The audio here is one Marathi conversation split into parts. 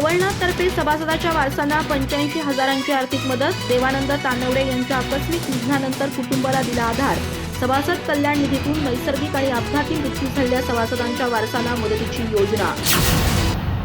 रवळनाथतर्फे सभासदाच्या वारसांना 85,000ची आर्थिक मदत. देवानंद तानवडे यांच्या आकस्मिक निधनानंतर कुटुंबाला दिला आधार. सभासद कल्याण निधीतून नैसर्गिक आणि अपघाती मृत्यू झालेल्या सभासदांच्या वारसांना मदतीची योजना.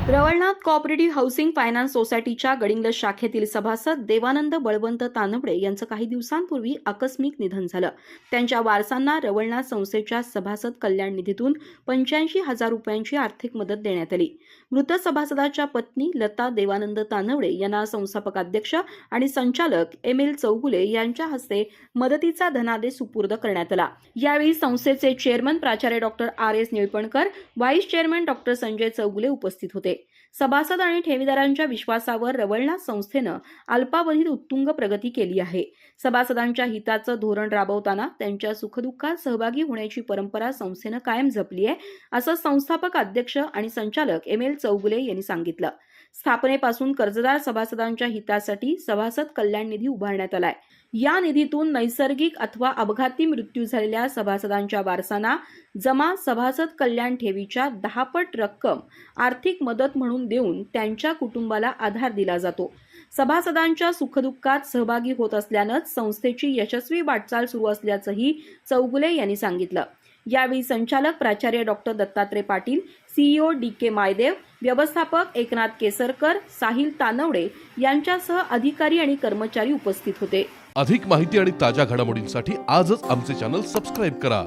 रवळनाथ कोऑपरेटिव्ह हाऊसिंग फायनान्स सोसायटीच्या गडिंग्लज शाखेतील सभासद देवानंद बळवंत तानवडे यांचं काही दिवसांपूर्वी आकस्मिक निधन झालं. त्यांच्या वारसांना रवळनाथ संस्थेच्या सभासद कल्याण निधीतून 85,000 रुपयांची आर्थिक मदत देण्यात आली. मृत सभासदाच्या पत्नी लता देवानंद तानवडे यांना संस्थापक अध्यक्ष आणि संचालक एम.एल. चौगुले यांच्या हस्ते मदतीचा धनादेश सुपूर्द करण्यात आला. यावेळी संस्थेचे चेअरमन प्राचार्य doctor R S. Nilpankar, vice chairman doctor Sanjay Chougule उपस्थित होते. सभासद आणि ठेवीदारांच्या विश्वासावर रवळनाथ संस्थेनं अल्पावधीत उत्तुंग प्रगती केली आहे. सभासदांच्या हिताचं धोरण राबवताना त्यांच्या सुखदुःखात सहभागी होण्याची परंपरा संस्थेनं कायम जपली आहे, असं संस्थापक अध्यक्ष आणि संचालक एम.एल. चौगुले यांनी सांगितलं. स्थापनेपासून कर्जदार सभासदांच्या हितासाठी सभासद कल्याण निधी उभारण्यात आलाय. या निधीतून नैसर्गिक अथवा अपघाती मृत्यू झालेल्या सभासदांच्या वारसांना जमा सभासद कल्याण ठेवीच्या 10 पट रक्कम आर्थिक मदत म्हणून देऊन त्यांच्या कुटुंबाला आधार दिला जातो. सभासदांच्या सुखदुःखात सहभागी होत असल्यानंच संस्थेची यशस्वी वाटचाल सुरू असल्याचंही चौगुले यांनी सांगितलं. यावेळी संचालक प्राचार्य doctor Dattatray Patil, CEO DK. Maydev, व्यवस्थापक एकनाथ केसरकर, साहिल तानवडे यांच्यासह अधिकारी आणि कर्मचारी उपस्थित होते. अधिक माहिती आणि ताज्या घडामोडींसाठी आजच आमचे चॅनल सबस्क्राईब करा.